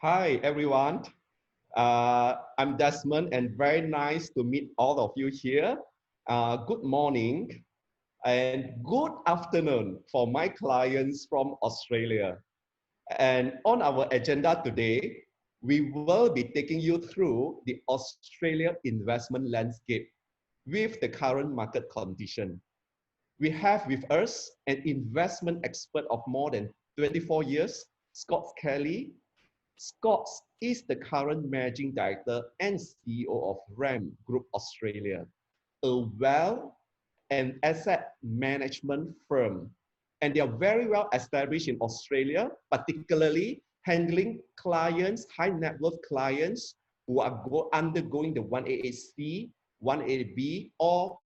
Hi, everyone. I'm Desmond, and very nice to meet all of you here. Good morning and good afternoon for my clients from Australia. And on our agenda today, we will be taking you through the Australia investment landscape with the current market condition. We have with us an investment expert of more than 24 years, Scott Kelly. Scott is the current managing director and CEO of RAM Group Australia, a wealth and asset management firm. And they are very well established in Australia, particularly handling clients, high net worth clients who are undergoing the 188C, 188B, or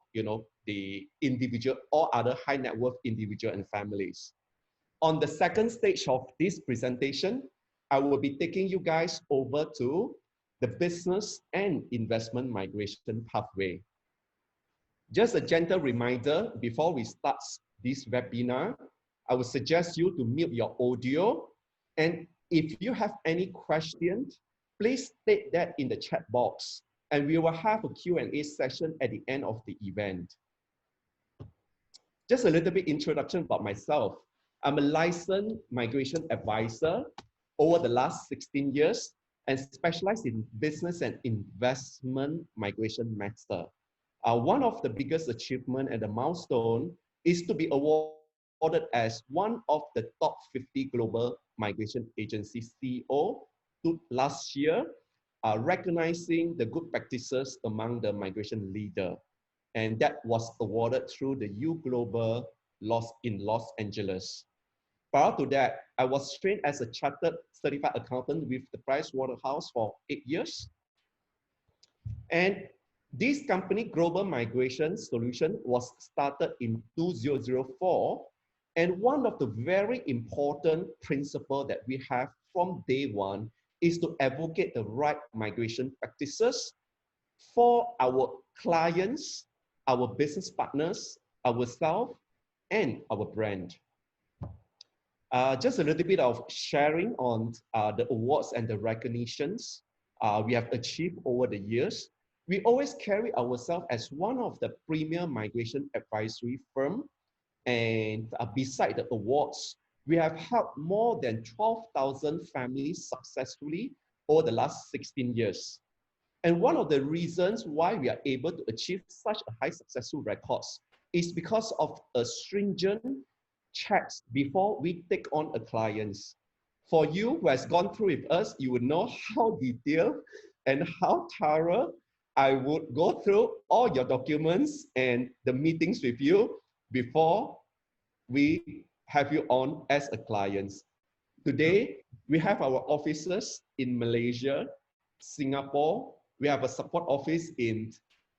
the individual or other high net worth individual and families. On the second stage of this presentation, I will be taking you guys over to the business and investment migration pathway. Just a gentle reminder before we start this webinar, I would suggest you to mute your audio. And if you have any questions, please state that in the chat box. And we will have a Q&A session at the end of the event. Just a little bit introduction about myself. I'm a licensed migration advisor over the last 16 years and specialize in business and investment migration matter. One of the biggest achievement and the milestone is to be awarded as one of the top 50 global migration agency CEO last year, recognizing the good practices among the migration leader. And that was awarded through the U Global in Los Angeles. Prior to that, I was trained as a chartered certified accountant with the Pricewaterhouse for 8 years. And this company, Global Migration Solution, was started in 2004. And one of the very important principles that we have from day one is to advocate the right migration practices for our clients, our business partners, ourselves, and our brand. Just a little bit of sharing on the awards and the recognitions we have achieved over the years. We always carry ourselves as one of the premier migration advisory firm. And beside the awards, we have helped more than 12,000 families successfully over the last 16 years. And one of the reasons why we are able to achieve such a high successful records is because of a stringent checks before we take on a clients. For you who has gone through with us, you would know how detailed and how thorough I would go through all your documents and the meetings with you before we have you on as a client. Today, we have our offices in Malaysia, Singapore. We have a support office in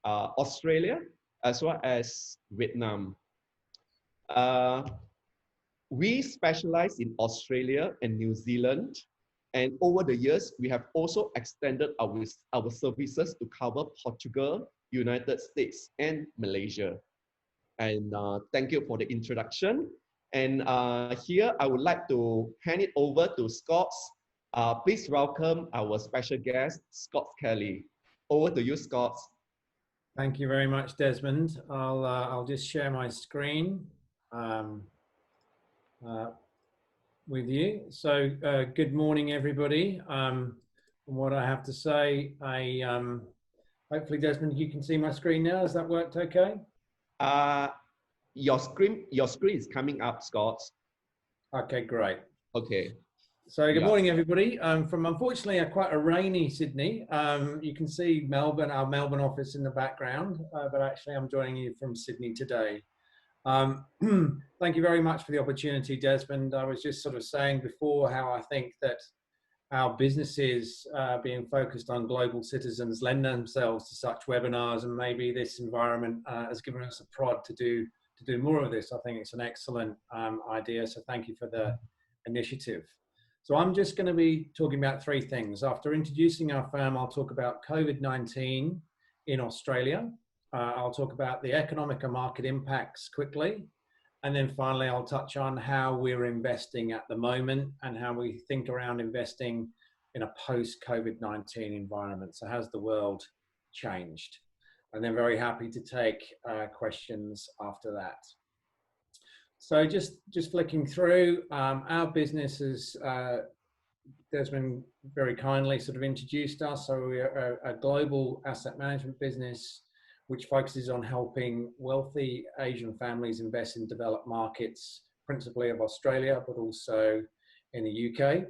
Australia, as well as Vietnam. We specialize in Australia and New Zealand. And over the years, we have also extended our services to cover Portugal, United States, and Malaysia. And thank you for the introduction. And here, I would like to hand it over to Scott. Please welcome our special guest, Scott Kelly. Over to you, Scott. Thank you very much, Desmond. I'll just share my screen with you. So good morning, everybody. From what I have to say, hopefully, Desmond, you can see my screen now. Has that worked okay? Your screen is coming up, Scott. Okay, great. Okay. So good morning, everybody. From unfortunately quite a rainy Sydney. You can see Melbourne, our Melbourne office in the background, but actually I'm joining you from Sydney today. Thank you very much for the opportunity, Desmond. I was just sort of saying before how I think that our businesses being focused on global citizens lend themselves to such webinars, and maybe this environment has given us a prod to do more of this. I think it's an excellent idea, so thank you for the initiative. So I'm just going to be talking about three things. After introducing our firm, I'll talk about COVID-19 in Australia. I'll talk about the economic and market impacts quickly. And then finally, I'll touch on how we're investing at the moment and how we think around investing in a post-COVID-19 environment. So how's the world changed? And then very happy to take questions after that. So just flicking through, our business is, Desmond very kindly sort of introduced us. So we're a global asset management business which focuses on helping wealthy Asian families invest in developed markets, principally of Australia, but also in the UK,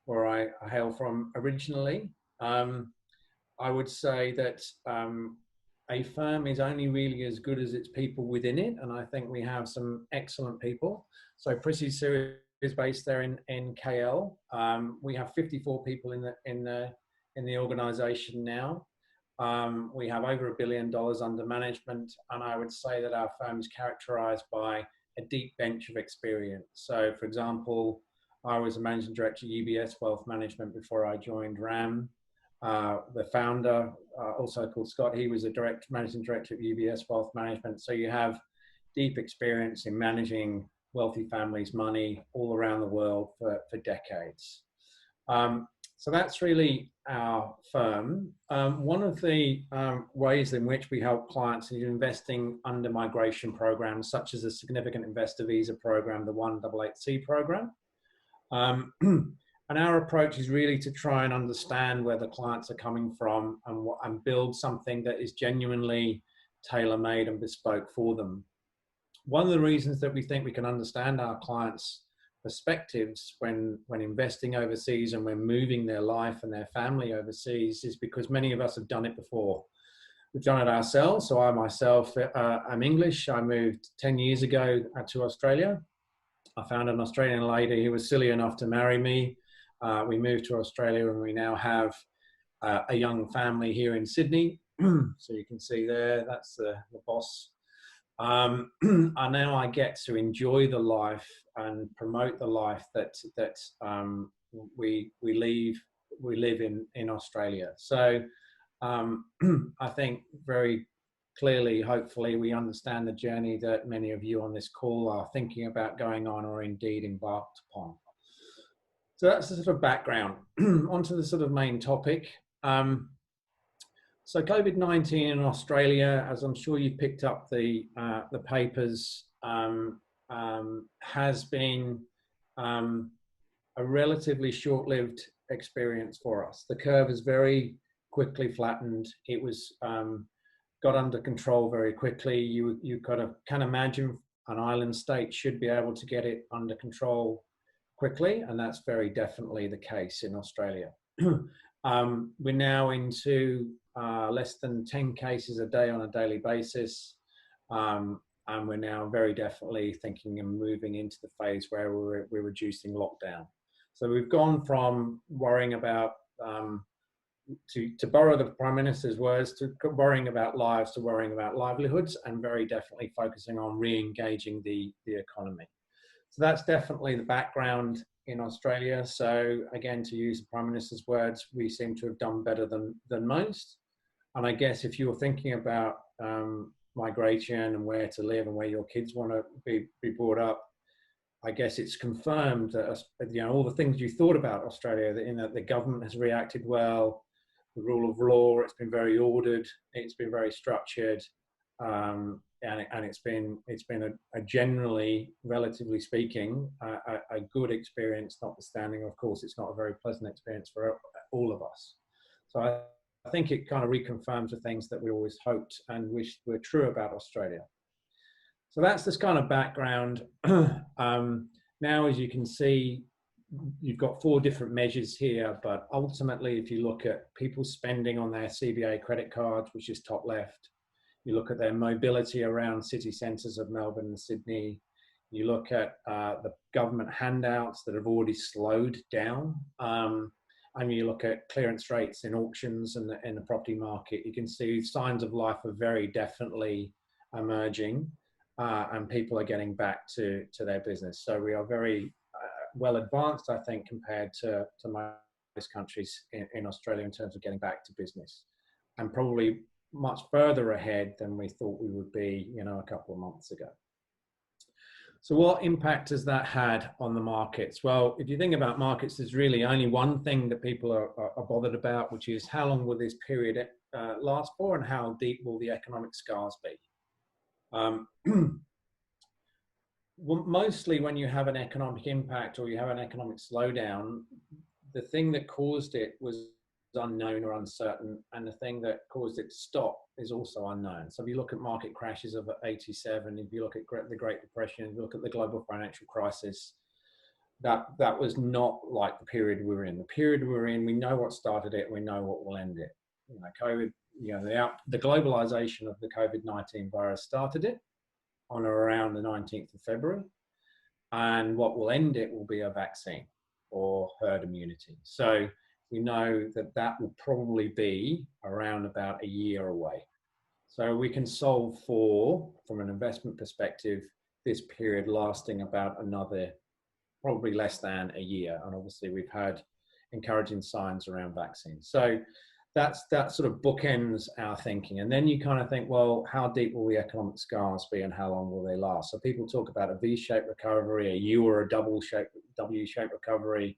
where I hail from originally. I would say that a firm is only really as good as its people within it, and I think we have some excellent people. So Prissy Sue is based there in KL. We have 54 people in the organisation now. We have over $1 billion under management, and I would say that our firm is characterised by a deep bench of experience. So, for example, I was a managing director at UBS Wealth Management before I joined RAM. The founder, also called Scott, he was a managing director at UBS Wealth Management. So you have deep experience in managing wealthy families' money all around the world for decades. So that's really our firm. One of the ways in which we help clients is investing under migration programs, such as a significant investor visa program, the 188C program. And our approach is really to try and understand where the clients are coming from and build something that is genuinely tailor-made and bespoke for them. One of the reasons that we think we can understand our clients' perspectives when investing overseas and when moving their life and their family overseas is because many of us have done it before. We've done it ourselves. So I myself, I'm English. I moved 10 years ago to Australia. I found an Australian lady who was silly enough to marry me. We moved to Australia and we now have a young family here in Sydney. So you can see there, that's the boss. And now I get to enjoy the life and promote the life that we live in Australia. So I think very clearly, hopefully, we understand the journey that many of you on this call are thinking about going on or indeed embarked upon. So that's the sort of background. Onto the sort of main topic. So COVID-19 in Australia, as I'm sure you picked up the papers, has been a relatively short-lived experience for us. The curve is very quickly flattened. It was got under control very quickly. You can imagine an island state should be able to get it under control quickly, and that's very definitely the case in Australia. We're now into less than 10 cases a day on a daily basis, and we're now very definitely thinking and moving into the phase where we're reducing lockdown. So we've gone from worrying about, to borrow the Prime Minister's words, to worrying about lives to worrying about livelihoods, and very definitely focusing on re-engaging the economy. So that's definitely the background in Australia. So again, to use the Prime Minister's words, we seem to have done better than most. And I guess if you're thinking about migration and where to live and where your kids want to be brought up, I guess it's confirmed that, you know, all the things you thought about Australia, that in that the government has reacted well, the rule of law, it's been very ordered, it's been very structured, and it's been a generally, relatively speaking, a good experience, notwithstanding, of course, it's not a very pleasant experience for all of us. So I think it kind of reconfirms the things that we always hoped and wished were true about Australia. So that's this kind of background. Now, as you can see, you've got 4 different measures here, but ultimately, if you look at people spending on their CBA credit cards, which is top left, you look at their mobility around city centres of Melbourne and Sydney, you look at the government handouts that have already slowed down, and you look at clearance rates in auctions and in the property market, you can see signs of life are very definitely emerging, and people are getting back to their business. So we are very well advanced, I think, compared to most countries in Australia in terms of getting back to business, and probably much further ahead than we thought we would be, you know, a couple of months ago. So what impact has that had on the markets? Well, if you think about markets, there's really only one thing that people are bothered about, which is how long will this period last for, and how deep will the economic scars be? Well, mostly when you have an economic impact or you have an economic slowdown, the thing that caused it was unknown or uncertain, and the thing that caused it to stop is also unknown. So if you look at market crashes of '87, if you look at the Great Depression, if you look at the global financial crisis, that was not like the period we're in. The period we're in, we know what started it, we know what will end it. You know, COVID, you know, the globalization of the COVID-19 virus started it on or around the 19th of February. And what will end it will be a vaccine or herd immunity. So we know that that will probably be around about a year away. So we can solve for, from an investment perspective, this period lasting about another, probably less than a year. And obviously we've had encouraging signs around vaccines. So that sort of bookends our thinking. And then you kind of think, well, how deep will the economic scars be and how long will they last? So people talk about a V-shaped recovery, a U or a W-shaped recovery,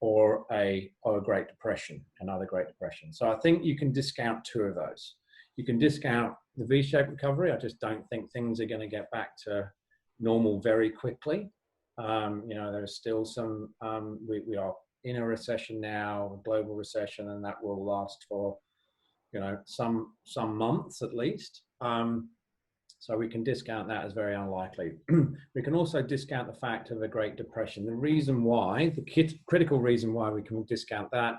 or a Great Depression, another Great Depression. So I think you can discount two of those. You can discount the V-shaped recovery. I just don't think things are going to get back to normal very quickly. You know, there's still some, we are in a recession now, a global recession, and that will last for, you know, some months at least. So we can discount that as very unlikely. We can also discount the fact of a Great Depression. The reason why, the critical reason why we can discount that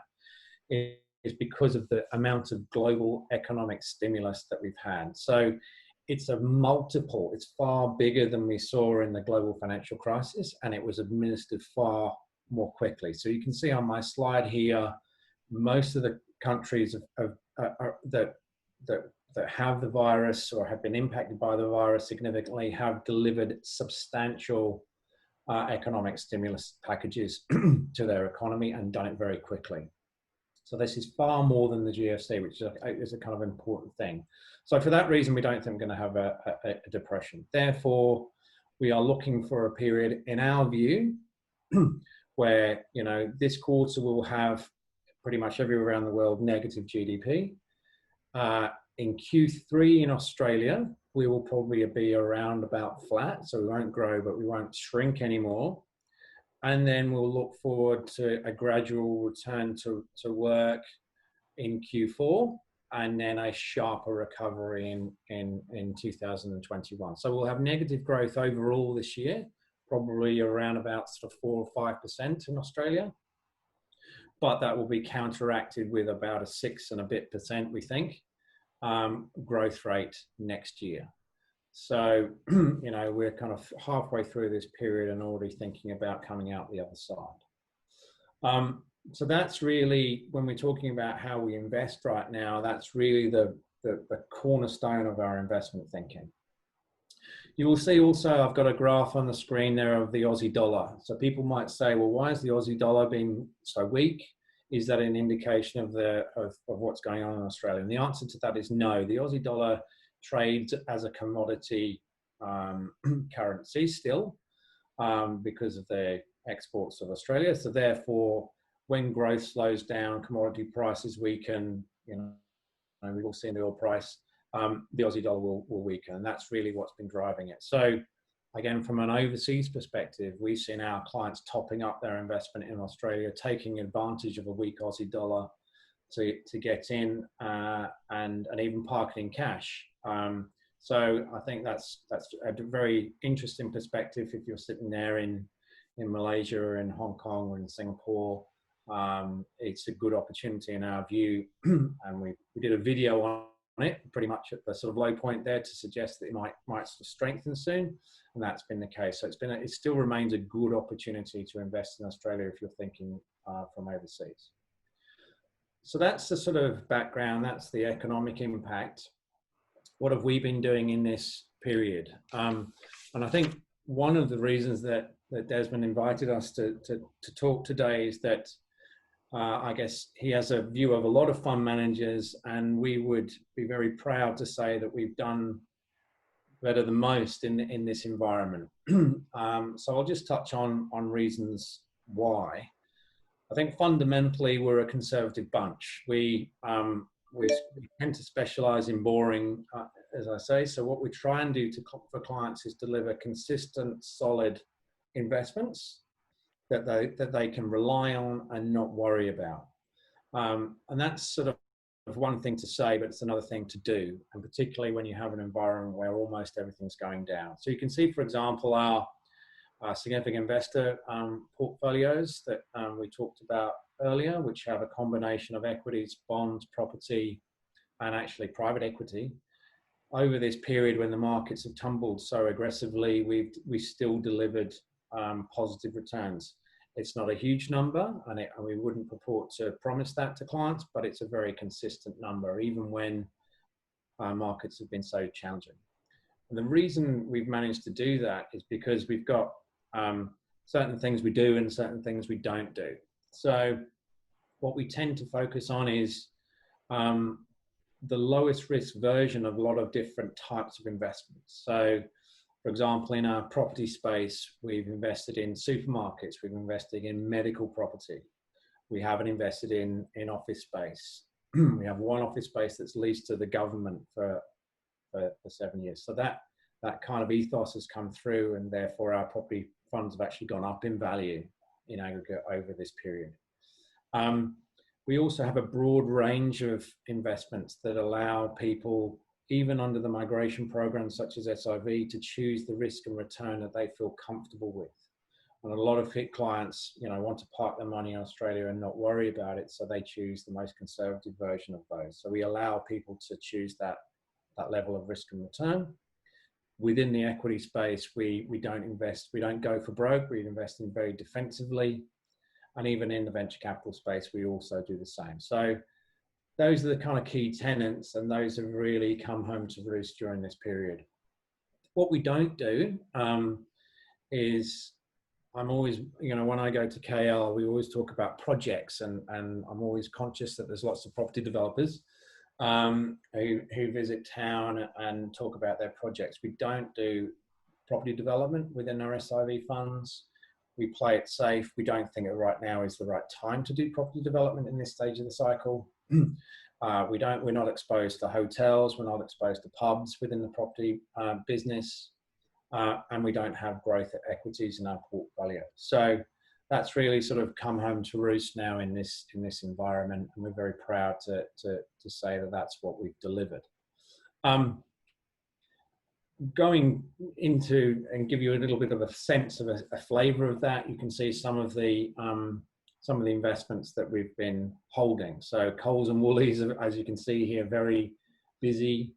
is because of the amount of global economic stimulus that we've had. So it's a multiple, it's far bigger than we saw in the global financial crisis, and it was administered far more quickly. So you can see on my slide here, most of the countries that have the virus or have been impacted by the virus significantly have delivered substantial economic stimulus packages to their economy and done it very quickly. So this is far more than the GFC, which is a kind of important thing. So for that reason, we don't think we're going to have a depression. Therefore, we are looking for a period, in our view, where, you know, this quarter will have pretty much everywhere around the world negative GDP. In Q3 in Australia, we will probably be around about flat, so we won't grow, but we won't shrink anymore. And then we'll look forward to a gradual return to work in Q4, and then a sharper recovery in 2021. So we'll have negative growth overall this year, probably around about sort of 4 or 5% in Australia. But that will be counteracted with about a 6 and a bit %, we think, growth rate next year. So, you know, we're kind of halfway through this period and already thinking about coming out the other side. So that's really, when we're talking about how we invest right now, that's really the cornerstone of our investment thinking. You will see also, I've got a graph on the screen there of the Aussie dollar. So people might say, well, why is the Aussie dollar being so weak? Is that an indication of what's going on in Australia? And the answer to that is no. The Aussie dollar trades as a commodity currency still because of the exports of Australia. So therefore, when growth slows down, commodity prices weaken, you know, we've all seen the oil price, the Aussie dollar will weaken, and that's really what's been driving it. So again, from an overseas perspective, we've seen our clients topping up their investment in Australia, taking advantage of a weak Aussie dollar to get in and even parking in cash. So I think that's a very interesting perspective if you're sitting there in Malaysia or in Hong Kong or in Singapore. It's a good opportunity in our view, and we did a video on it pretty much at the sort of low point there to suggest that it might sort of strengthen soon, and that's been the case. So it still remains a good opportunity to invest in Australia if you're thinking from overseas. So that's the sort of background, that's the economic impact. What have we been doing in this period? And I think one of the reasons that Desmond invited us to talk today is that I guess he has a view of a lot of fund managers, and we would be very proud to say that we've done that are the most in this environment. So I'll just touch on reasons why. I think fundamentally we're a conservative bunch. We tend to specialize in boring, as I say. So what we try and do for clients is deliver consistent, solid investments that they can rely on and not worry about. And that's sort of one thing to say, but it's another thing to do, and particularly when you have an environment where almost everything's going down. So you can see, for example, our significant investor portfolios that we talked about earlier, which have a combination of equities, bonds, property, and actually private equity. Over this period when the markets have tumbled so aggressively, we still delivered positive returns. It's not a huge number, and we wouldn't purport to promise that to clients, but it's a very consistent number, even when markets have been so challenging. And the reason we've managed to do that is because we've got certain things we do and certain things we don't do. So what we tend to focus on is the lowest risk version of a lot of different types of investments. So, for example, in our property space, we've invested in supermarkets, we've invested in medical property, we haven't invested in office space. We have one office space that's leased to the government for 7 years. So that kind of ethos has come through, and therefore our property funds have actually gone up in value in aggregate over this period. We also have a broad range of investments that allow people, even under the migration programs such as SIV, to choose the risk and return that they feel comfortable with. And a lot of clients, want to park their money in Australia and not worry about it, so they choose the most conservative version of those. So we allow people to choose that level of risk and return. Within the equity space, we don't go for broke, we invest in very defensively. And even in the venture capital space, we also do the same. So those are the kind of key tenets, and those have really come home to roost during this period. What we don't do is, I'm always, when I go to KL, we always talk about projects, and I'm always conscious that there's lots of property developers who visit town and talk about their projects. We don't do property development within our SIV funds. We play it safe. We don't think that right now is the right time to do property development in this stage of the cycle. We're not exposed to hotels. We're not exposed to pubs within the property business. And we don't have growth equities in our portfolio. So that's really sort of come home to roost now in this environment. And we're very proud to say that that's what we've delivered. Going into and give you a little bit of a sense of a flavor of that, you can see some of the investments that we've been holding. So Coles and Woolies, as you can see here, very busy.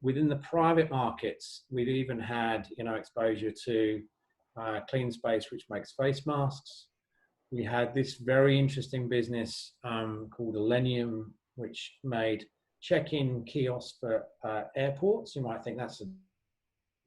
Within the private markets, we've even had exposure to Clean Space, which makes face masks. We had this very interesting business called Elenium, which made check-in kiosks for airports. You might think that's a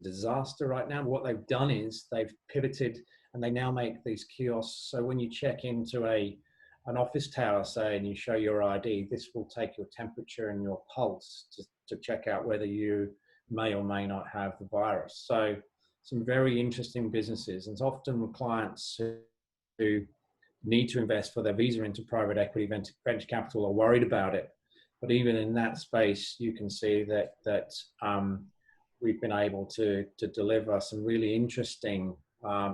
disaster right now. But what they've done is they've pivoted, and they now make these kiosks. So when you check into an office tower, say, and you show your ID, this will take your temperature and your pulse to check out whether you may or may not have the virus. So some very interesting businesses, and it's often with clients who need to invest for their visa into private equity, venture capital, are worried about it. But even in that space, you can see that we've been able to deliver some really interesting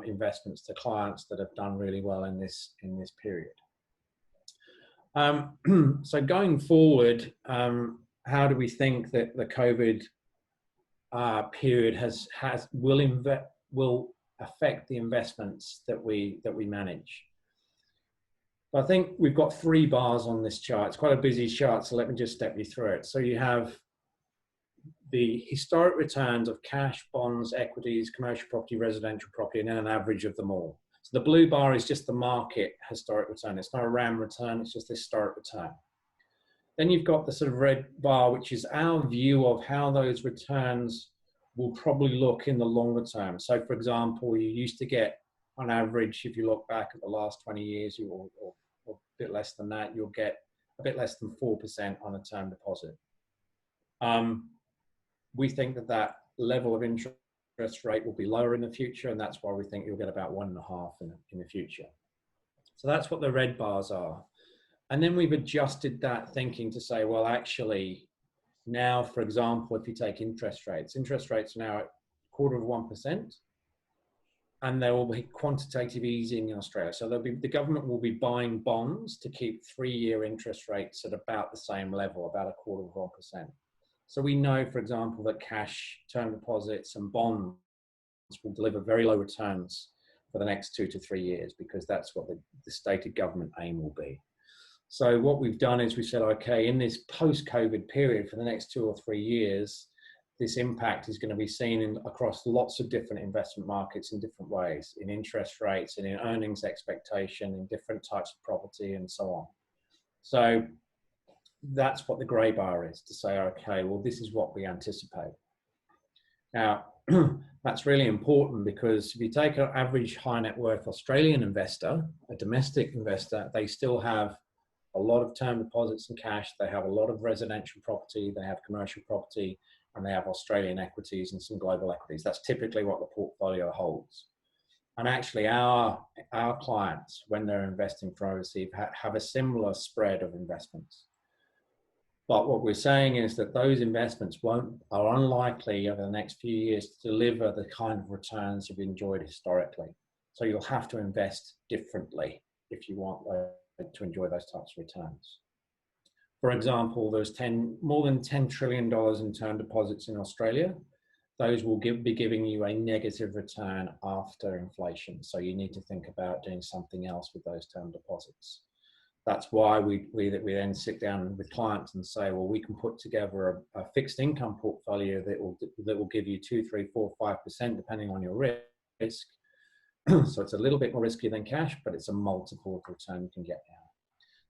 investments to clients that have done really well in this period. So going forward, how do we think that the COVID period will affect the investments that we manage? I think we've got 3 bars on this chart. It's quite a busy chart, so let me just step you through it. So you have the historic returns of cash, bonds, equities, commercial property, residential property, and then an average of them all. So the blue bar is just the market historic return. It's not a RAM return, it's just the historic return. Then you've got the sort of red bar, which is our view of how those returns will probably look in the longer term. So for example, you used to get, on average, if you look back at the last 20 years, or a bit less than that, you'll get a bit less than 4% on a term deposit. We think that level of interest rate will be lower in the future, and that's why we think you'll get about 1.5 in the future. So that's what the red bars are. And then we've adjusted that thinking to say, well, actually, now, for example, if you take interest rates are now at 0.25%, and there will be quantitative easing in Australia. So the government will be buying bonds to keep 3-year interest rates at about the same level, about 0.25%. So we know, for example, that cash, term deposits and bonds will deliver very low returns for the next 2 to 3 years, because that's what the stated government aim will be. So what we've done is we said, okay, in this post-COVID period for the next 2 or 3 years, this impact is going to be seen across lots of different investment markets in different ways, in interest rates and in earnings expectation, in different types of property and so on. So that's what the grey bar is, to say, okay, well, this is what we anticipate. Now, that's really important, because if you take an average high net worth Australian investor, a domestic investor, they still have a lot of term deposits and cash. They have a lot of residential property, they have commercial property, and they have Australian equities and some global equities. That's typically what the portfolio holds. And actually our clients, when they're investing from overseas, have a similar spread of investments. But what we're saying is that those investments are unlikely over the next few years to deliver the kind of returns you've enjoyed historically. So you'll have to invest differently if you want to enjoy those types of returns. For example, there's more than $10 trillion in term deposits in Australia. Those will be giving you a negative return after inflation. So you need to think about doing something else with those term deposits. That's why we then sit down with clients and say, well, we can put together a fixed income portfolio that will give you 2, 3, 4, 5%, depending on your risk. So it's a little bit more risky than cash, but it's a multiple of return you can get now.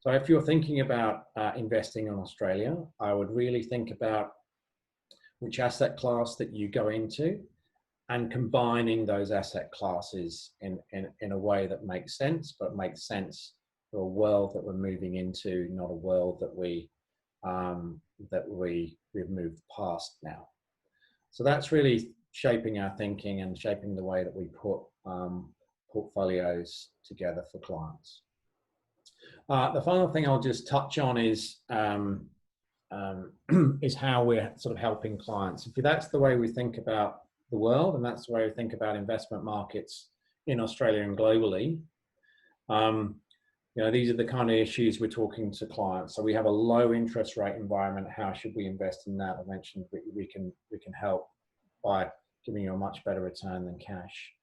So if you're thinking about investing in Australia, I would really think about which asset class that you go into and combining those asset classes in a way that makes sense, but makes sense for a world that we're moving into, not a world that we've moved past now. So that's really shaping our thinking and shaping the way that we put portfolios together for clients. The final thing I'll just touch on is how we're sort of helping clients. If that's the way we think about the world, and that's the way we think about investment markets in Australia and globally, these are the kind of issues we're talking to clients. So we have a low interest rate environment. How should we invest in that? I mentioned we can help by giving you a much better return than cash.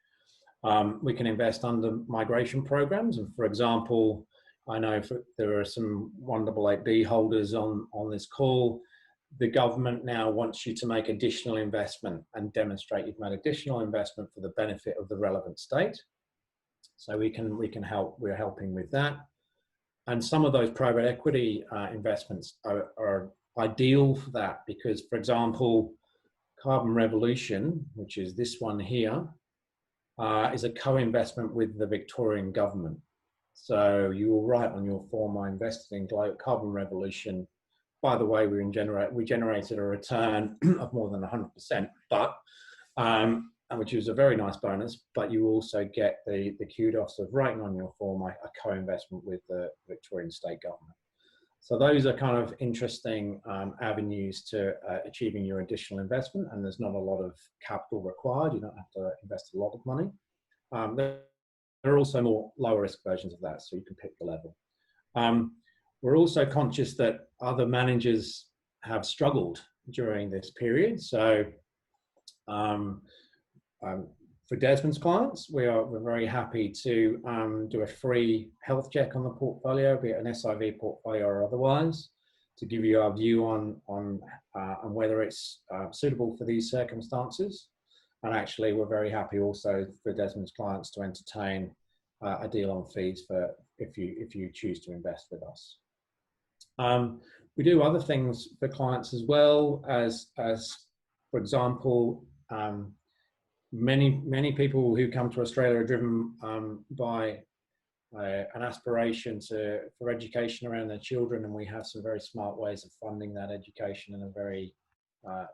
We can invest under migration programs, and for example, I know there are some 188B holders on this call. The government now wants you to make additional investment and demonstrate you've made additional investment for the benefit of the relevant state. So we can help. We're helping with that. And some of those private equity investments are ideal for that, because, for example, Carbon Revolution, which is this one here, is a co-investment with the Victorian government. So you will write on your form, I invested in Carbon Revolution. By the way, we generated a return of more than 100%, but which is a very nice bonus. But you also get the kudos of writing on your form a co-investment with the Victorian state government. So those are kind of interesting avenues to achieving your additional investment, and there's not a lot of capital required. You don't have to invest a lot of money. There are also more lower risk versions of that, so you can pick the level. We're also conscious that other managers have struggled during this period. So for Desmond's clients, we're very happy to do a free health check on the portfolio, be it an SIV portfolio or otherwise, to give you our view on whether it's suitable for these circumstances. And actually, we're very happy also for Desmond's clients to entertain a deal on fees for if you choose to invest with us. We do other things for clients as well, as for example, many people who come to Australia are driven by an aspiration for education around their children, and we have some very smart ways of funding that education in a very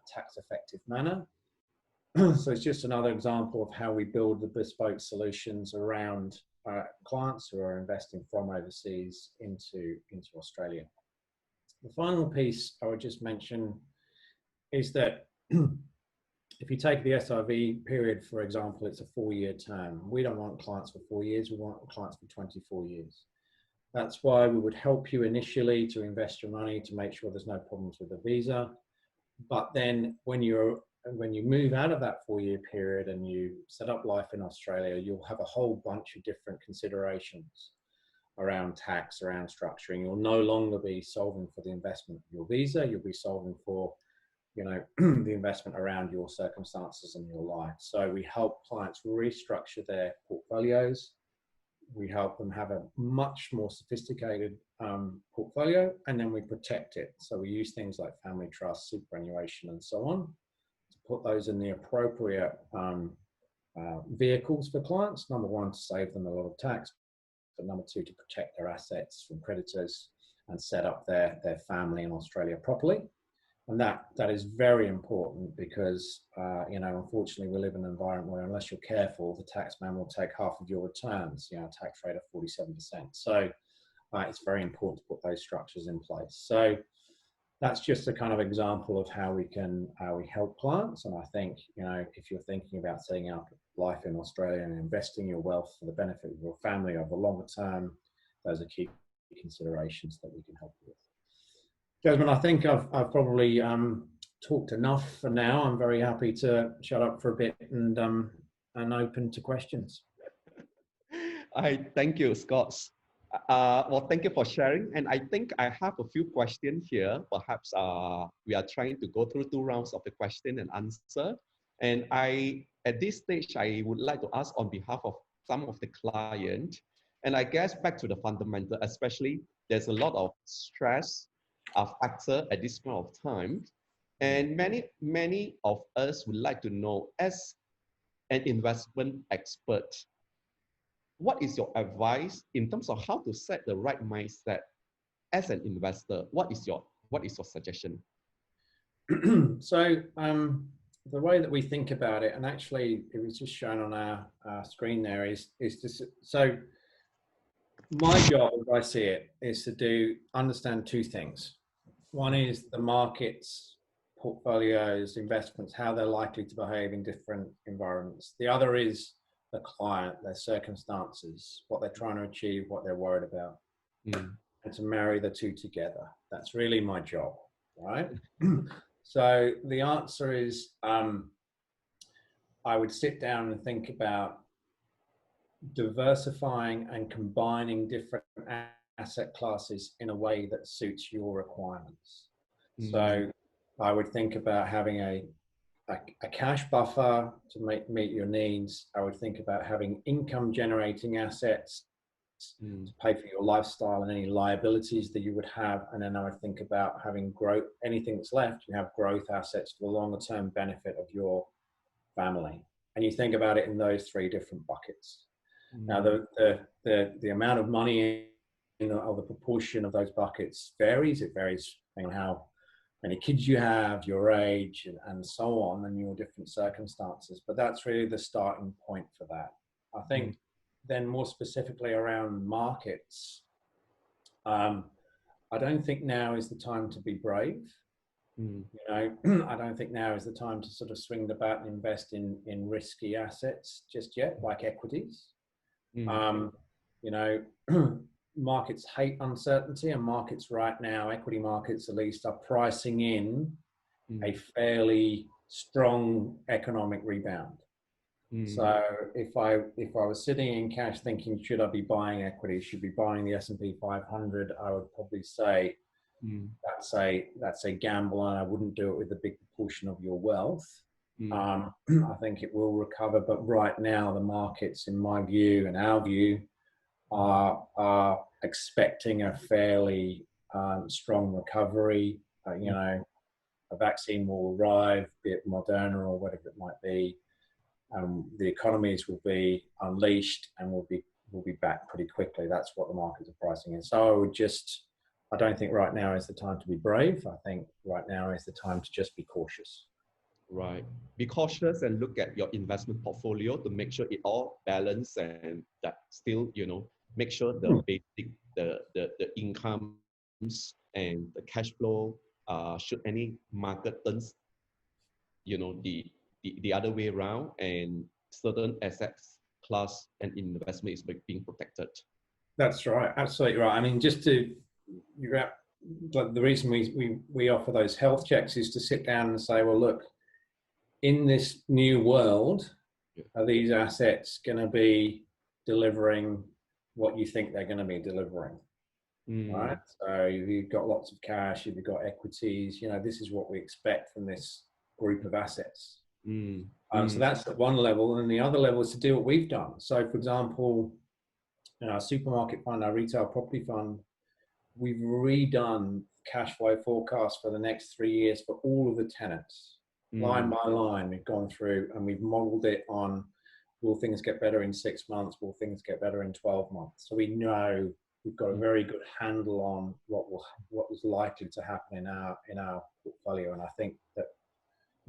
tax-effective manner. So it's just another example of how we build the bespoke solutions around clients who are investing from overseas into Australia. The final piece I would just mention is that if you take the SIV period, for example, it's a 4-year term. We don't want clients for 4 years, we want clients for 24 years. That's why we would help you initially to invest your money to make sure there's no problems with the visa. But then when you move out of that 4-year period and you set up life in Australia, you'll have a whole bunch of different considerations around tax, around structuring. You'll no longer be solving for the investment of your visa. You'll be solving for, you know, the investment around your circumstances and your life. So we help clients restructure their portfolios. We help them have a much more sophisticated portfolio, and then we protect it. So we use things like family trust, superannuation, and so on to put those in the appropriate vehicles for clients. Number one, to save them a lot of tax, but number two, to protect their assets from creditors and set up their family in Australia properly. And that is very important because, you know, unfortunately, we live in an environment where unless you're careful, the tax man will take half of your returns, you know, a tax rate of 47%. So it's very important to put those structures in place. So that's just a kind of example of how we help clients. And I think, you know, if you're thinking about setting up life in Australia and investing your wealth for the benefit of your family over the longer term, those are key considerations that we can help you with. Jasmine, I think I've probably talked enough for now. I'm very happy to shut up for a bit and open to questions. Thank you, Scott. Well, thank you for sharing. And I think I have a few questions here. Perhaps we are trying to go through 2 rounds of the question and answer. And at this stage, I would like to ask on behalf of some of the clients, and I guess back to the fundamental, especially there's a lot of stress factor at this point of time. And many of us would like to know, as an investment expert, what is your advice in terms of how to set the right mindset as an investor? What is your suggestion? So the way that we think about it, and actually it was just shown on our screen there, is to, so my job, as I see it, is to understand 2 things. One is the markets, portfolios, investments, how they're likely to behave in different environments. The other is the client, their circumstances, what they're trying to achieve, what they're worried about, and to marry the 2 together. That's really my job, right? So the answer is, I would sit down and think about diversifying and combining different asset classes in a way that suits your requirements. So I would think about having a cash buffer to meet your needs. I would think about having income generating assets to pay for your lifestyle and any liabilities that you would have. And then I would think about having growth, anything that's left, you have growth assets for the longer term benefit of your family. And you think about it in those 3 different buckets. Now, the amount of money or the proportion of those buckets varies. It varies depending on how many kids you have, your age, and so on, and your different circumstances. But that's really the starting point for that. I think then more specifically around markets, I don't think now is the time to be brave. You know, I don't think now is the time to sort of swing the bat and invest in risky assets just yet, like equities. You know, markets hate uncertainty, and markets right now, equity markets at least, are pricing in a fairly strong economic rebound. So if I was sitting in cash thinking, should I be buying equity, should be buying the S&P 500, I would probably say that's a gamble, and I wouldn't do it with a big proportion of your wealth. I think it will recover, but right now the markets, in my view and our view, are expecting a fairly strong recovery. You know, a vaccine will arrive, be it Moderna or whatever it might be. The economies will be unleashed and will be back pretty quickly. That's what the markets are pricing in. So I don't think right now is the time to be brave. I think right now is the time to just be cautious. Right. Be cautious and look at your investment portfolio to make sure it all balance and that still, make sure the basic, the incomes and the cash flow, should any market turns, the other way around and certain assets class and investment is being protected. That's right, absolutely right. I mean, just to like the reason we offer those health checks is to sit down and say, well, look, in this new world, are these assets going to be delivering what you think they're going to be delivering? Right. So you've got lots of cash, you've got equities, this is what we expect from this group of assets. So that's at one level. And the other level is to do what we've done. So for example, in our supermarket fund, our retail property fund, we've redone cash flow forecasts for the next 3 years for all of the tenants. Line by line, we've gone through and we've modeled it on, will things get better in 6 months? Will things get better in 12 months? So we know we've got a very good handle on what is likely to happen in our portfolio. And I think that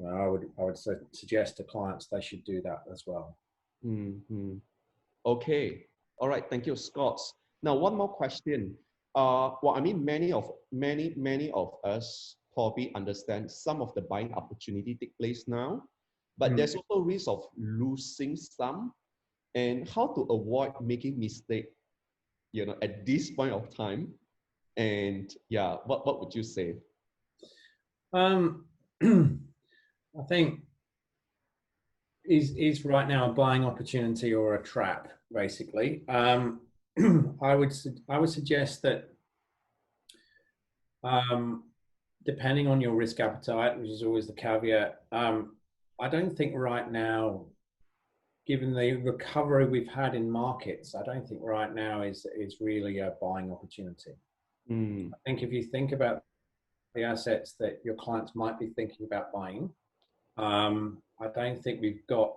I would suggest to clients they should do that as well. Okay. All right. Thank you, Scott. Now, one more question. Well, I mean, many of us probably understand some of the buying opportunity take place now, but there's also risk of losing some, and how to avoid making mistake, at this point of time. And yeah, what would you say? I think is right now a buying opportunity or a trap, basically. I would suggest that depending on your risk appetite, which is always the caveat, I don't think right now, given the recovery we've had in markets, I don't think right now is really a buying opportunity. I think if you think about the assets that your clients might be thinking about buying, I don't think we've got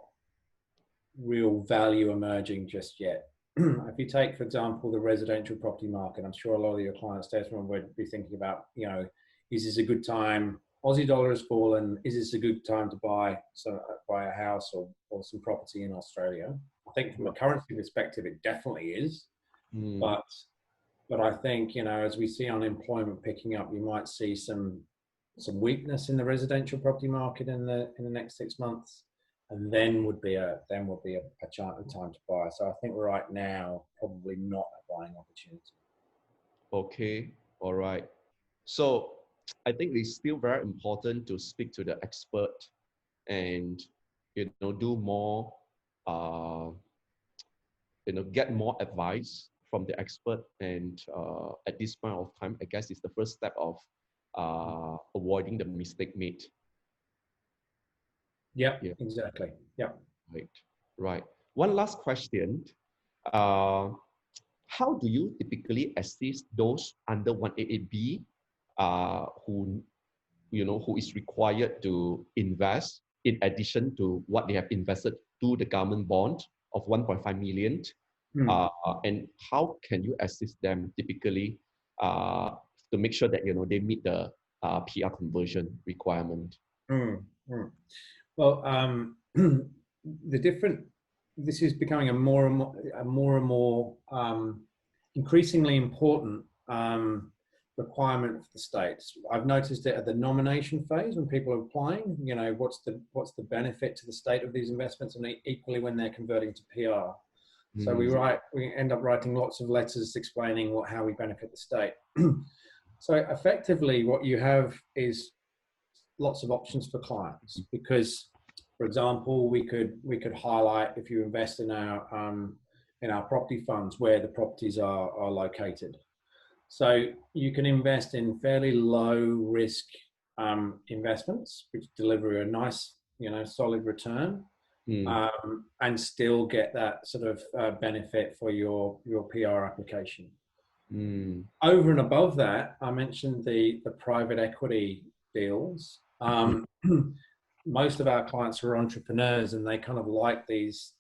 real value emerging just yet. If you take, for example, the residential property market, I'm sure a lot of your clients would be thinking about, is this a good time? Aussie dollar has fallen. Is this a good time to buy a house or some property in Australia? I think from a currency perspective, it definitely is. But I think, as we see unemployment picking up, you might see some weakness in the residential property market in the next 6 months, and then would be a time to buy. So I think right now probably not a buying opportunity. Okay, all right. So I think it's still very important to speak to the expert and do more, get more advice from the expert. And at this point of time, I guess it's the first step of avoiding the mistake made. Yeah, exactly. Yeah. Right. One last question. How do you typically assist those under 188B who is required to invest in addition to what they have invested to the government bond of 1.5 million? And how can you assist them typically to make sure that they meet the PR conversion requirement? Well, this is becoming a more and more increasingly important requirement for the states. I've noticed it at the nomination phase when people are applying. What's the benefit to the state of these investments, and equally when they're converting to PR. So we end up writing lots of letters explaining how we benefit the state. So effectively, what you have is lots of options for clients, because, for example, we could highlight, if you invest in our property funds, where the properties are located. So you can invest in fairly low risk investments, which deliver a nice, solid return, and still get that sort of benefit for your PR application. Over and above that, I mentioned the private equity deals. Most of our clients are entrepreneurs, and they kind of like these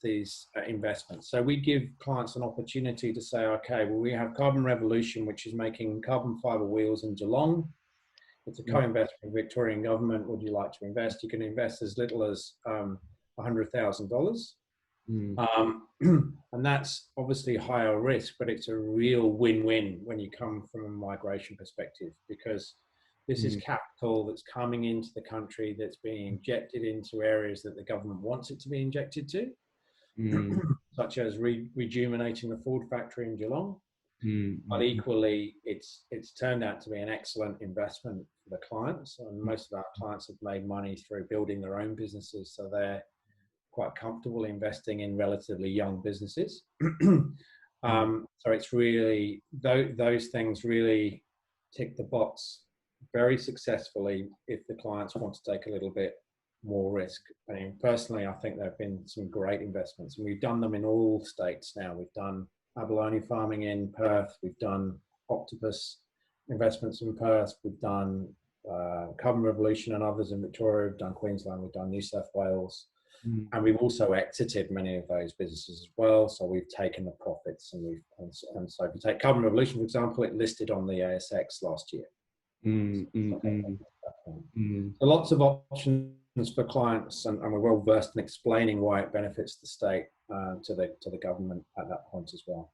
investments. So we give clients an opportunity to say, okay, well, we have Carbon Revolution, which is making carbon fiber wheels in Geelong. It's a co-invest from the Victorian government. Would you like to invest? You can invest as little as $100,000. And that's obviously higher risk, but it's a real win-win when you come from a migration perspective, because this is capital that's coming into the country that's being injected into areas that the government wants it to be injected to, such as rejuvenating the Ford factory in Geelong. But equally, it's turned out to be an excellent investment for the clients, and most of our clients have made money through building their own businesses, so they're quite comfortable investing in relatively young businesses. So it's really, those things really tick the box very successfully if the clients want to take a little bit more risk. I mean, personally, I think there have been some great investments, and we've done them in all states now. We've done abalone farming in Perth, we've done octopus investments in Perth, we've done Carbon Revolution and others in Victoria, we've done Queensland, we've done New South Wales. And we've also exited many of those businesses as well. So we've taken the profits, and so if you take Carbon Revolution, for example, it listed on the ASX last year. So lots of options for clients, and we're well versed in explaining why it benefits the state to the government at that point as well.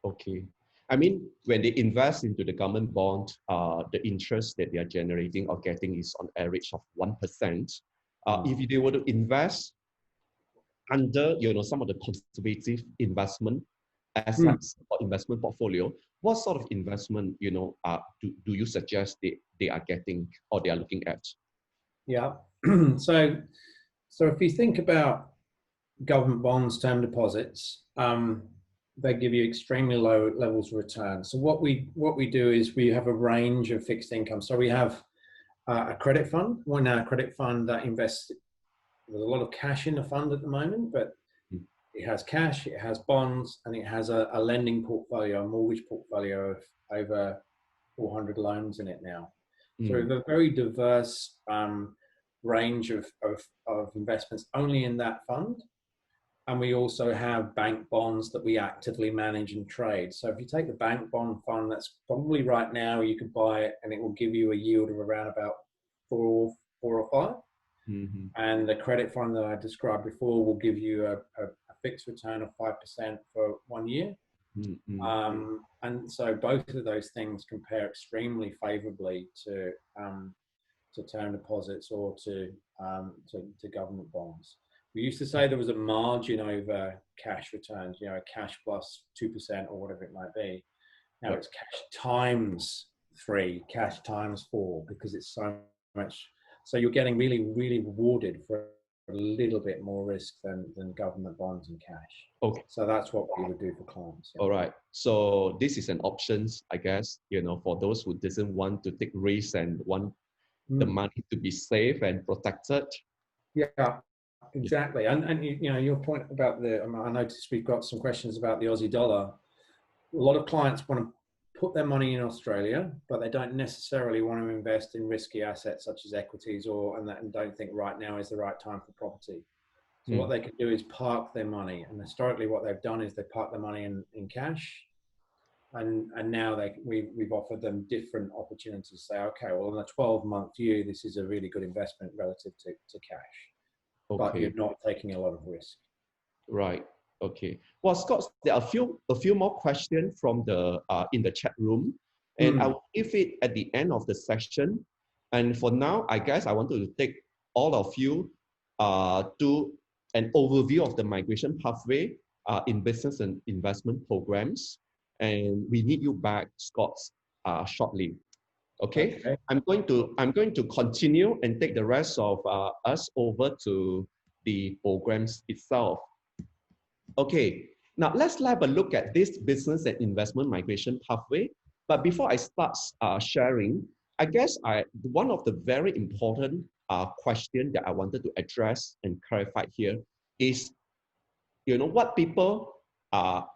Okay. I mean, when they invest into the government bond, the interest that they are generating or getting is on average of 1%. If they were to invest under, some of the conservative investment assets or investment portfolio, what sort of investment, do you suggest they are getting or they are looking at? Yeah. So if you think about government bonds, term deposits, they give you extremely low levels of return. So what we do is we have a range of fixed income. So we have a credit fund, one credit fund that invests. There's a lot of cash in the fund at the moment, but it has cash, it has bonds, and it has a lending portfolio, a mortgage portfolio of over 400 loans in it now. So we have a very diverse range of investments only in that fund. And we also have bank bonds that we actively manage and trade. So if you take the bank bond fund, that's probably right now, you could buy it and it will give you a yield of around about 4 or 5. And the credit fund that I described before will give you a fixed return of 5% for 1 year. And so both of those things compare extremely favorably to term deposits or to government bonds. We used to say there was a margin over cash returns, cash plus 2% or whatever it might be. Now it's cash times 3, cash times 4, because it's so much. So you're getting really, really rewarded for a little bit more risk than government bonds and cash. Okay. So that's what we would do for clients. All right. So this is an option, I guess, for those who doesn't want to take risks and want the money to be safe and protected. Yeah, exactly. And your point about I noticed we've got some questions about the Aussie dollar. A lot of clients want to put their money in Australia, but they don't necessarily want to invest in risky assets such as equities and don't think right now is the right time for property. So what they can do is park their money. And historically what they've done is they park their money in cash. And now we've offered them different opportunities. Say, okay, well, in a 12-month view, this is a really good investment relative to cash. Okay. But you're not taking a lot of risk. Right. Okay. Well, Scott, there are a few more questions from the in the chat room, and I will give it at the end of the session. And for now, I guess I want to take all of you to an overview of the migration pathway in business and investment programs. And we need you back, Scott, shortly. Okay? I'm going to continue and take the rest of us over to the programs itself. Okay, now let's have a look at this business and investment migration pathway. But before I start sharing, I guess one of the very important question that I wanted to address and clarify here is, what people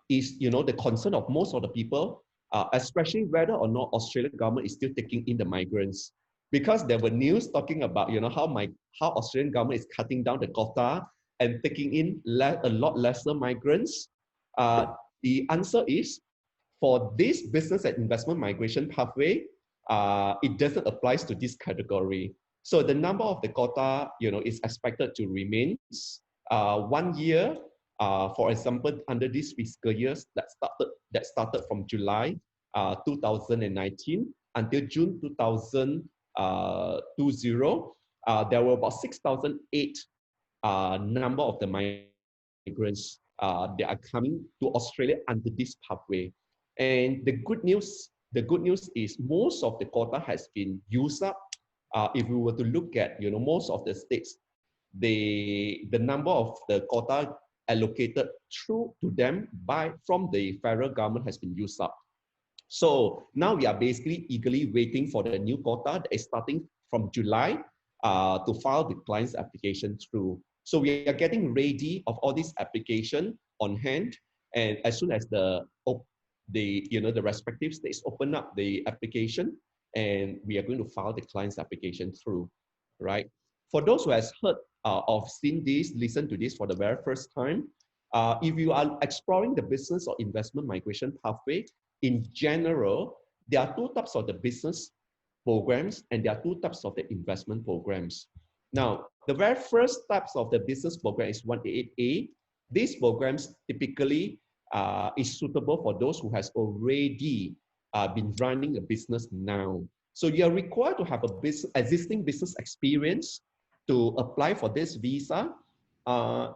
is, the concern of most of the people, especially whether or not Australian government is still taking in the migrants. Because there were news talking about, how Australian government is cutting down the quota and taking in a lot lesser migrants. The answer is, for this business and investment migration pathway, it doesn't apply to this category. So the number of the quota, is expected to remain 1 year. For example, under this fiscal years that started from July 2019 until June 2020, there were about 6,008 number of the migrants that are coming to Australia under this pathway. And the good news is most of the quota has been used up. If we were to look at, most of the states, the number of the quota allocated through to them from the federal government has been used up. So now we are basically eagerly waiting for the new quota that is starting from July to file the client's application through. So we are getting ready of all these application on hand, and as soon as the respective states open up the application, and we are going to file the client's application through, right? For those who has heard of seen this, listen to this for the very first time, if you are exploring the business or investment migration pathway, in general, there are two types of the business programs and there are two types of the investment programs. Now, the very first types of the business program is 188A. These programs typically is suitable for those who has already been running a business now. So you are required to have a existing business experience to apply for this visa.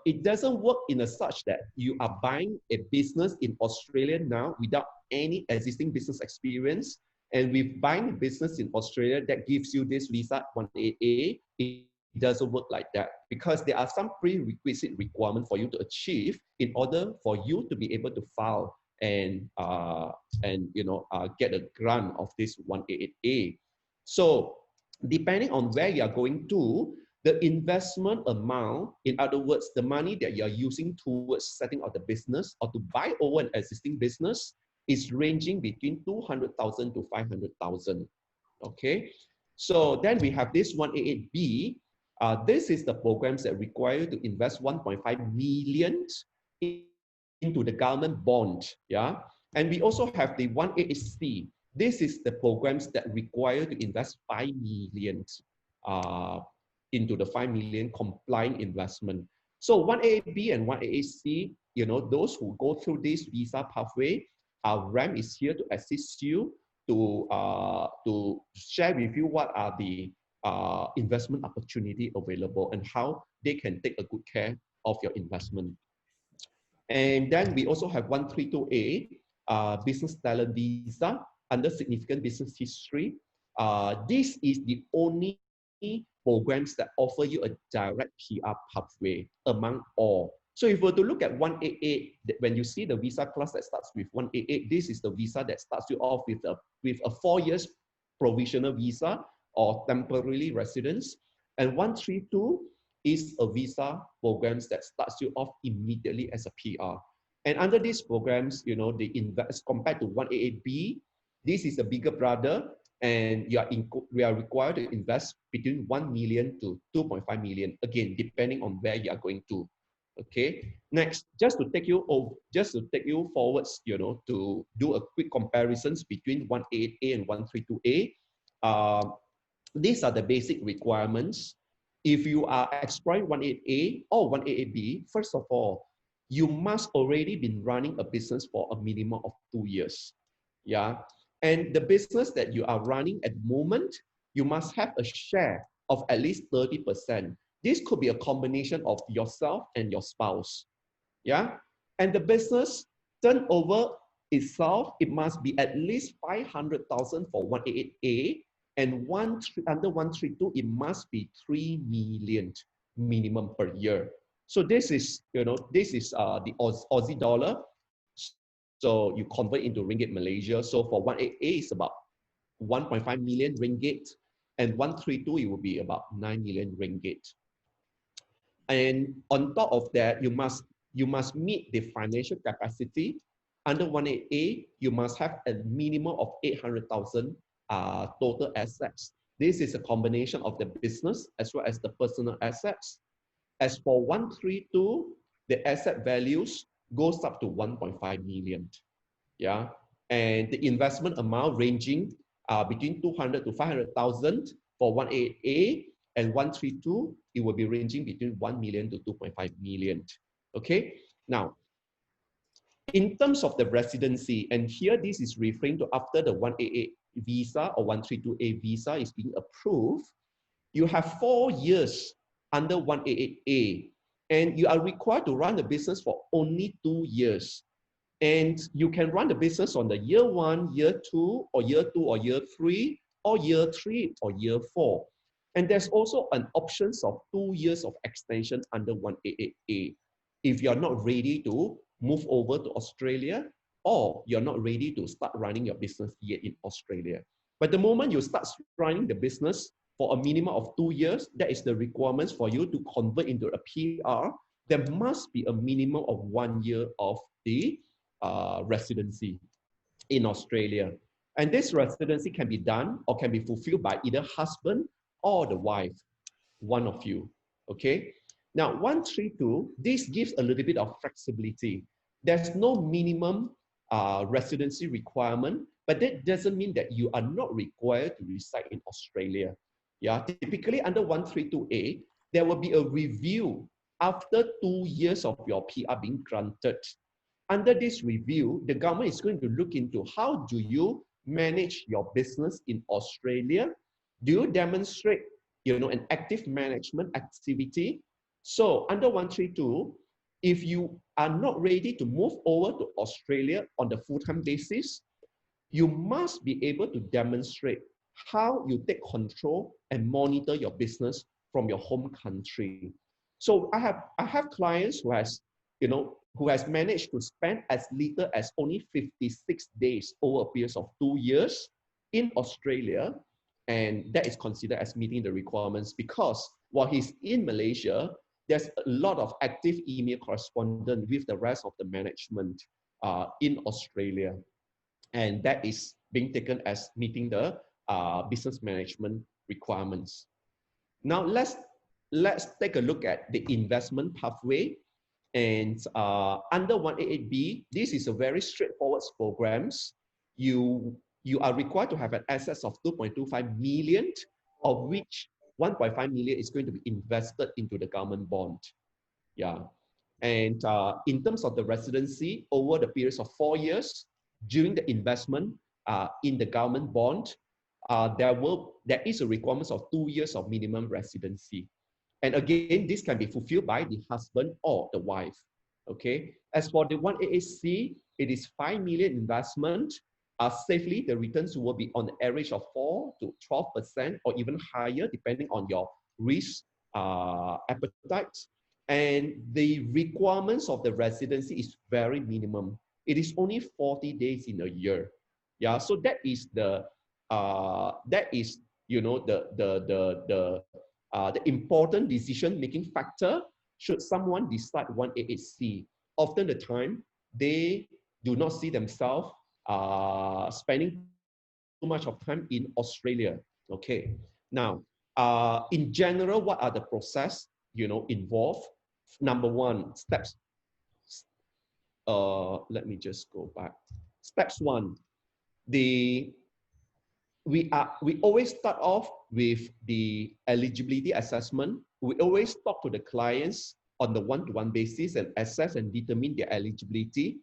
It doesn't work in a such that you are buying a business in Australia now without any existing business experience. And with buying a business in Australia that gives you this visa 188A, it doesn't work like that, because there are some prerequisite requirements for you to achieve in order for you to be able to file and get a grant of this 188A. So depending on where you are going to, the investment amount, in other words, the money that you're using towards setting up the business or to buy over an existing business, is ranging between 200,000 to 500,000. Okay, so then we have this 188B. This is the programs that require you to invest 1.5 million into the government bond. Yeah, and we also have the 188C. This is the programs that require to invest 5 million. Into the 5 million compliant investment. So 188B and 188C, those who go through this visa pathway, our RAM is here to assist you to share with you what are the investment opportunity available and how they can take a good care of your investment. And then we also have 132A, business talent visa under significant business history. This is the only programs that offer you a direct PR pathway among all. So if we were to look at 188, when you see the visa class that starts with 188, this is the visa that starts you off with a 4 years provisional visa or temporary residence. And 132 is a visa programs that starts you off immediately as a PR. And under these programs, they invest compared to 188B, this is a bigger brother, and we are required to invest between 1 million to 2.5 million, again, depending on where you are going to. Okay, next, just to take you forwards, to do a quick comparisons between 188A and 132A. These are the basic requirements. If you are exploring 188A or 188B, first of all, you must already been running a business for a minimum of 2 years. Yeah. And the business that you are running at the moment, you must have a share of at least 30%. This could be a combination of yourself and your spouse. Yeah. And the business turnover itself, it must be at least 500,000 for 188A, and under 132, it must be 3 million minimum per year. So this is, the Aussie dollar. So you convert into ringgit Malaysia. So for 188A, it's about 1.5 million ringgit, and 132, it will be about 9 million ringgit. And on top of that, you must meet the financial capacity. Under 188A, you must have a minimum of 800,000 total assets. This is a combination of the business as well as the personal assets. As for 132, the asset values goes up to 1.5 million. Yeah, and the investment amount ranging between 200 to 500,000 for 188A, and 132, it will be ranging between 1 million to 2.5 million. Okay, now, in terms of the residency, and here this is referring to after the 188 visa or 132A visa is being approved, you have 4 years under 188A, and you are required to run the business for only 2 years. And you can run the business on the year 1, year 2, or year 2 or year 3, or year 3 or year 4. And there's also an option of 2 years of extension under 188A. If you're not ready to move over to Australia, or you're not ready to start running your business yet in Australia. But the moment you start running the business for a minimum of 2 years, that is the requirements for you to convert into a PR. There must be a minimum of 1 year of the residency in Australia. And this residency can be done or can be fulfilled by either husband or the wife, one of you, okay? Now, 132, this gives a little bit of flexibility. There's no minimum residency requirement, but that doesn't mean that you are not required to reside in Australia. Yeah, typically under 132A, there will be a review after 2 years of your PR being granted. Under this review, the government is going to look into how do you manage your business in Australia? Do you demonstrate, an active management activity? So under 132, if you are not ready to move over to Australia on the full-time basis, you must be able to demonstrate how you take control and monitor your business from your home country. So I have clients who has managed to spend as little as only 56 days over a period of 2 years in Australia, and that is considered as meeting the requirements because while he's in Malaysia, there's a lot of active email correspondence with the rest of the management in Australia, and that is being taken as meeting the business management requirements. Now let's take a look at the investment pathway. And under 188B, this is a very straightforward programs. You are required to have an assets of 2.25 million, of which 1.5 million is going to be invested into the government bond. Yeah. And in terms of the residency, over the periods of 4 years, during the investment in the government bond, there is a requirement of 2 years of minimum residency. And again, this can be fulfilled by the husband or the wife, okay? As for the 188C, it is 5 million investment. Safely, the returns will be on the average of 4 to 12% or even higher, depending on your risk appetite. And the requirements of the residency is very minimum. It is only 40 days in a year. Yeah, so that is the important decision-making factor should someone decide 188C. Often the time, they do not see themselves spending too much of time in Australia. Okay. Now, in general, what are the process involved? Number one, steps. Let me just go back. Steps one, we always start off with the eligibility assessment. We always talk to the clients on the one-to-one basis and assess and determine their eligibility.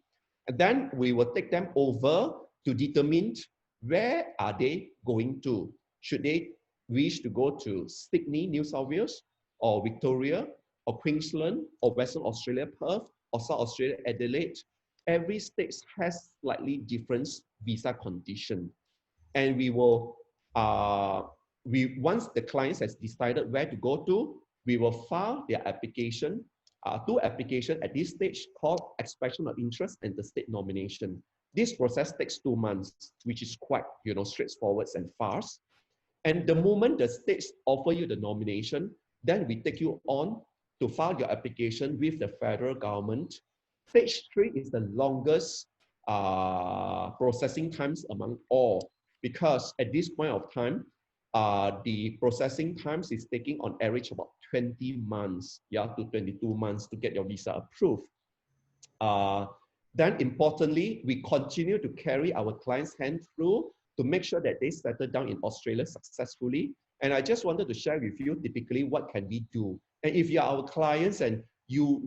And then we will take them over to determine where are they going to. Should they wish to go to Sydney, New South Wales, or Victoria, or Queensland, or Western Australia, Perth, or South Australia, Adelaide? Every state has slightly different visa condition. And we will, once the client has decided where to go to, we will file their application, two applications at this stage called expression of interest and the state nomination. This process takes 2 months, which is quite straightforward and fast. And the moment the states offer you the nomination, then we take you on to file your application with the federal government. Stage 3 is the longest processing times among all, because at this point of time, the processing times is taking on average about 20 months, to 22 months to get your visa approved. Then importantly, we continue to carry our client's hand through to make sure that they settle down in Australia successfully. And I just wanted to share with you typically what can we do. And if you're our clients and you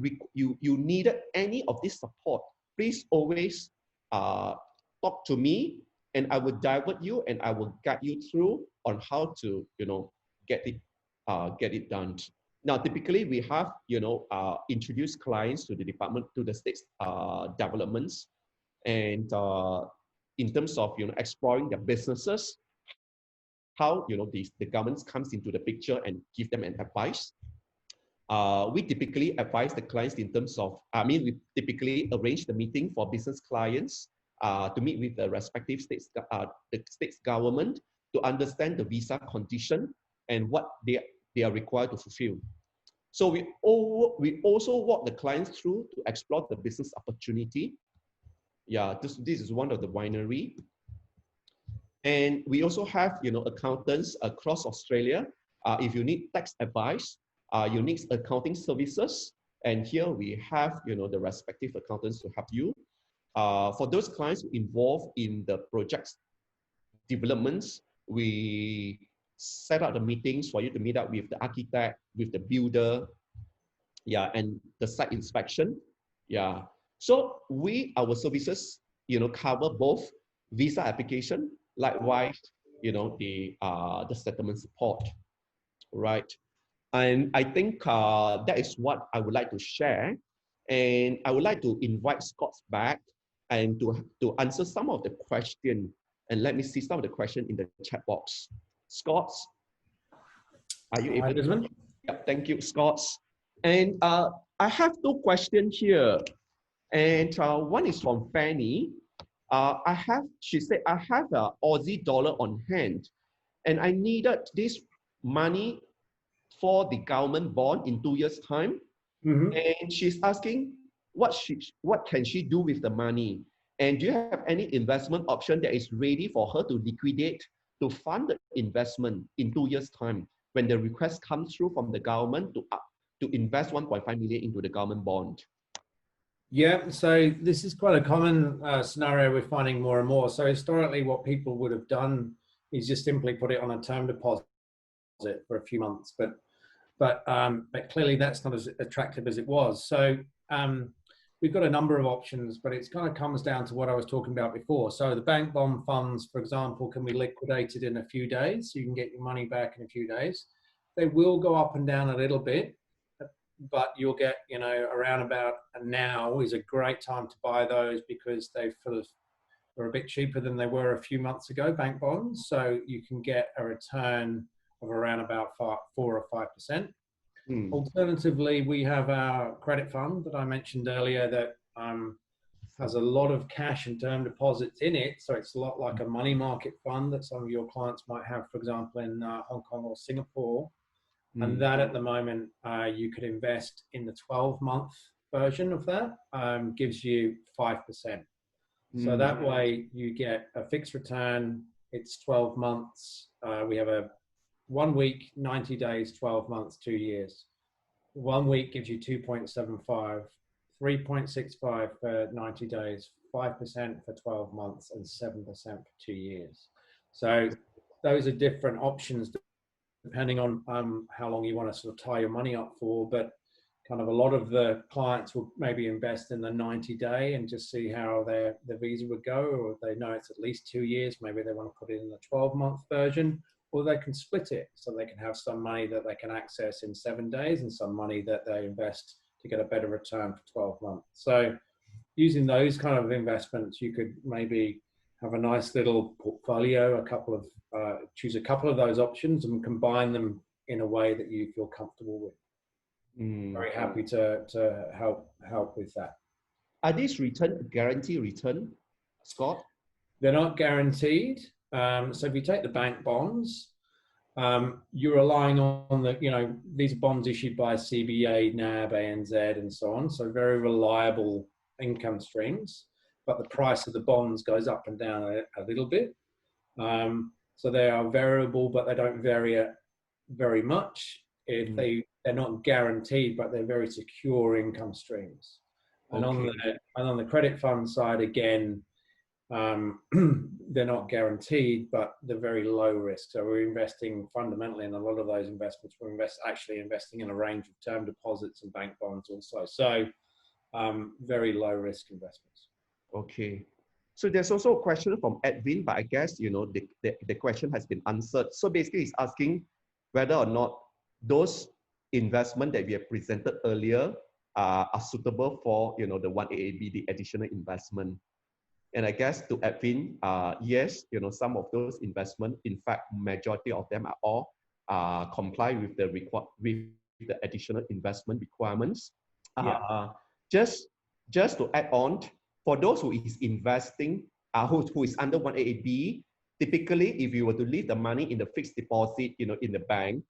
needed any of this support, please always talk to me, and I will divert you and I will guide you through on how to get it done. Now, typically we have introduced clients to the department, to the state's developments, and in terms of exploring their businesses, how the government comes into the picture and give them an advice. We typically advise the clients in terms of, we typically arrange the meeting for business clients to meet with the respective states, the state's government, to understand the visa condition and what they are required to fulfill. So we also walk the clients through to explore the business opportunity. Yeah, this is one of the winery. And we also have accountants across Australia. If you need tax advice, you need accounting services, and here we have the respective accountants to help you. For those clients involved in the project's developments, we set up the meetings for you to meet up with the architect, with the builder, yeah, and the site inspection. Yeah. So our services, cover both visa application, likewise, the settlement support, right? And I think that is what I would like to share. And I would like to invite Scott back and to answer some of the questions. And let me see some of the questions in the chat box. Scott, are you able to? Yeah, thank you, Scott. And I have two questions here. And one is from Fanny. She said, I have an Aussie dollar on hand, and I needed this money for the government bond in 2 years' time. Mm-hmm. And she's asking what can she do with the money? And do you have any investment option that is ready for her to liquidate to fund the investment in 2 years' time when the request comes through from the government to invest 1.5 million into the government bond? Yeah, so this is quite a common scenario we're finding more and more. So historically, what people would have done is just simply put it on a term deposit for a few months, but clearly that's not as attractive as it was. So we've got a number of options, but it kind of comes down to what I was talking about before. So the bank bond funds, for example, can be liquidated in a few days. So you can get your money back in a few days. They will go up and down a little bit, but you'll get, around about now is a great time to buy those because they've are a bit cheaper than they were a few months ago, bank bonds. So you can get a return of around about 4 or 5%. Alternatively, we have our credit fund that I mentioned earlier that has a lot of cash and term deposits in it. So it's a lot like a money market fund that some of your clients might have, for example, in Hong Kong or Singapore. And that at the moment, you could invest in the 12-month version of that, gives you 5%. So that way you get a fixed return. It's 12 months. We have a 1 week, 90 days, 12 months, 2 years. 1 week gives you 2.75, 3.65 for 90 days, 5% for 12 months, and 7% for 2 years. So those are different options depending on how long you want to sort of tie your money up for. But kind of a lot of the clients will maybe invest in the 90-day and just see how their visa would go, or if they know it's at least 2 years, maybe they want to put it in the 12-month version, or they can split it so they can have some money that they can access in 7 days and some money that they invest to get a better return for 12 months. So using those kind of investments, you could maybe have a nice little portfolio, choose a couple of those options and combine them in a way that you feel comfortable with. Very happy to help with that. Are these guaranteed return, Scott? They're not guaranteed. So if you take the bank bonds, you're relying on these are bonds issued by CBA, NAB, ANZ, and so on. So very reliable income streams, but the price of the bonds goes up and down a little bit. So they are variable, but they don't vary very much. If they're not guaranteed, but they're very secure income streams. And on the credit fund side, again, they're not guaranteed, but they're very low risk. So we're investing fundamentally in a lot of those investments. We're actually investing in a range of term deposits and bank bonds also. So very low risk investments. Okay. So there's also a question from Edwin, but I guess, you know, the question has been answered. So basically he's asking whether or not those investment that we have presented earlier are suitable for, you know, the 1AAB, the additional investment. And I guess to Edwin, yes, you know, some of those investment, in fact, majority of them are all comply with the additional investment requirements. Yeah. Just to add on, for those who is investing, who is under 1AAB, typically, if you were to leave the money in the fixed deposit, you know, in the bank,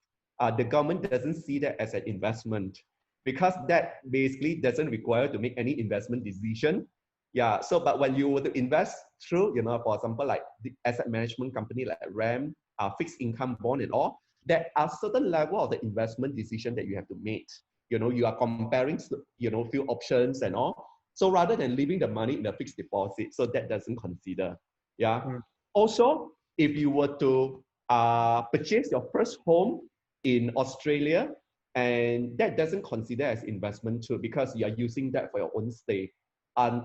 the government doesn't see that as an investment because that basically doesn't require to make any investment decision. Yeah. So, but when you were to invest through, you know, for example, like the asset management company like RAM, fixed income bond and all, there are certain level of the investment decision that you have to make. You know, you are comparing, you know, few options and all. So rather than leaving the money in a fixed deposit, so that doesn't consider. Yeah. Also, if you were to purchase your first home in Australia, and that doesn't consider as investment too, because you are using that for your own stay.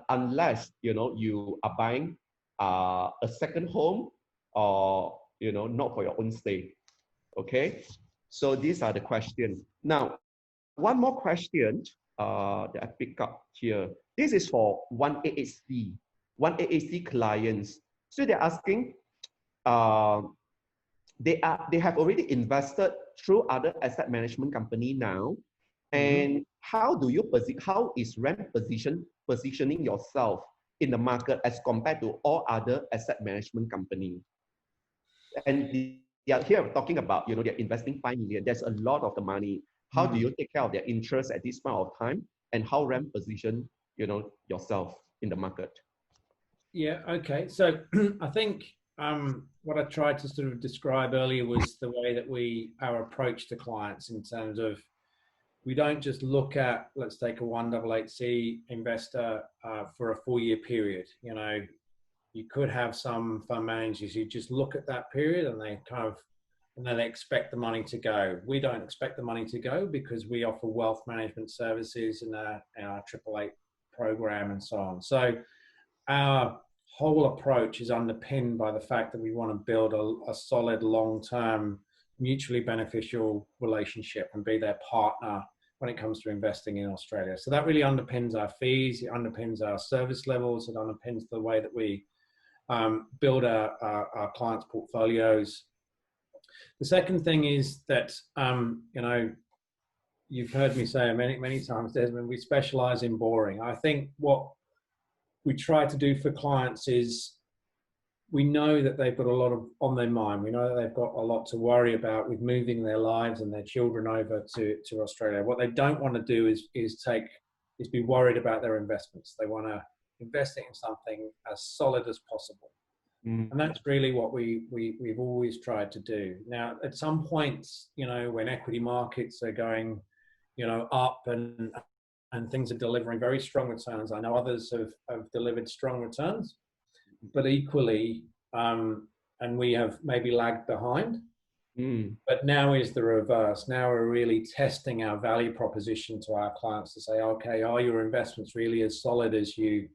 Unless, you know, you are buying a second home or, you know, not for your own stay. Okay. So these are the questions. Now, one more question that I pick up here. This is for 1AAC clients. So they're asking, they have already invested through other asset management company now. And how is RAM positioning yourself in the market as compared to all other asset management company? And here I'm talking about, you know, they're investing 5 million. There's a lot of the money. How do you take care of their interest at this point of time? And how RAM position, you know, yourself in the market? Yeah, okay. So I think what I tried to sort of describe earlier was the way that our approach to clients in terms of, we don't just look at, let's take a 188C investor for a 4-year period. You know, you could have some fund managers who just look at that period and they then they expect the money to go. We don't expect the money to go because we offer wealth management services in our 888 program and so on. So our whole approach is underpinned by the fact that we want to build a solid, long-term, mutually beneficial relationship and be their partner when it comes to investing in Australia. So that really underpins our fees, it underpins our service levels, it underpins the way that we build our clients' portfolios. The second thing is that, you know, you've heard me say many, many times, Desmond, we specialize in boring. I think what we try to do for clients is, we know that they've got a lot on their mind. We know that they've got a lot to worry about with moving their lives and their children over to Australia. What they don't want to do is be worried about their investments. They want to invest in something as solid as possible. And that's really what we've always tried to do. Now, at some points, you know, when equity markets are going, you know, up and things are delivering very strong returns, I know others have delivered strong returns, but equally, and we have maybe lagged behind. But now is the reverse. Now we're really testing our value proposition to our clients to say, okay, are your investments really as solid as you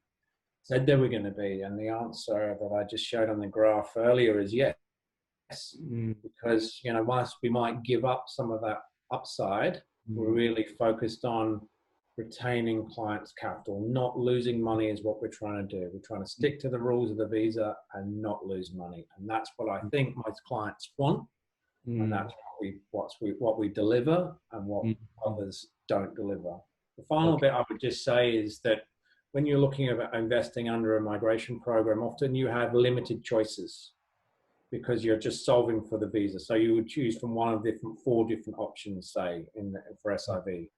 said they were going to be? And the answer that I just showed on the graph earlier is yes. Because, you know, whilst we might give up some of that upside, we're really focused on retaining clients' capital. Not losing money is what we're trying to do. We're trying to stick to the rules of the visa and not lose money. And that's what I think most clients want. And that's what we deliver and what others don't deliver. The final bit I would just say is that when you're looking at investing under a migration program, often you have limited choices because you're just solving for the visa. So you would choose from one of 4 different options, say, for SIV.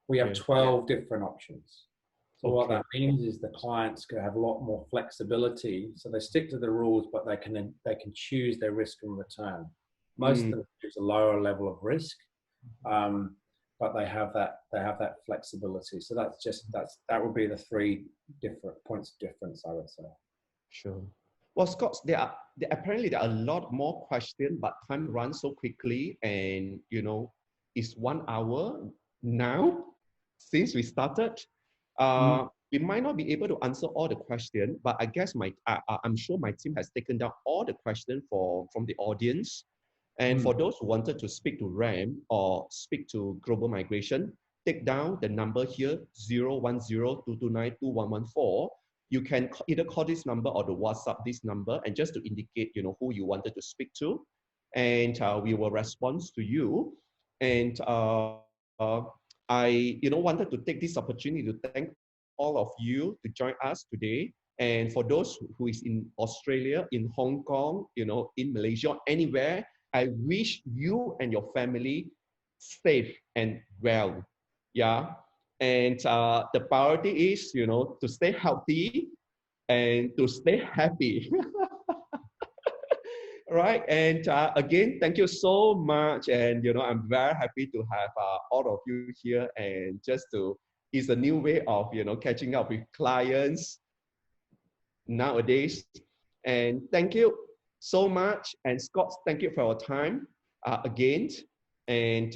We have 12 different options. So what that means is the clients can have a lot more flexibility. So they stick to the rules, but they can choose their risk and return. Most of them choose a lower level of risk, but they have that flexibility. So that would be the 3 different points of difference, I would say. Sure. Well, Scott, apparently there are a lot more questions, but time runs so quickly, and it's 1 hour now since we started. Mm. We might not be able to answer all the questions, but I guess I'm sure my team has taken down all the questions from the audience. And Mm. for those who wanted to speak to RAM or speak to Global Migration, take down the number here, 010-229-2114. You can either call this number or the WhatsApp this number, and just to indicate, who you wanted to speak to, and we will respond to you. And I, wanted to take this opportunity to thank all of you to join us today. And for those who is in Australia, in Hong Kong, in Malaysia, anywhere, I wish you and your family safe and well. Yeah. And the priority is, to stay healthy and to stay happy. Right. And again, thank you so much. And, I'm very happy to have all of you here. And just it's a new way of, catching up with clients nowadays. And thank you so much. And Scott, thank you for your time again. And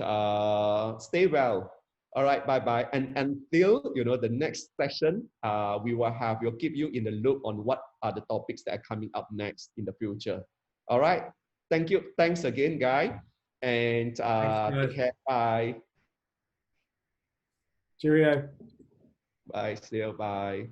stay well. All right, bye-bye. And until, the next session, we'll keep you in the loop on what are the topics that are coming up next in the future. All right. Thank you. Thanks again, Guy. And Thanks, take guys. care. Bye. Cheerio. Bye. See you. Bye.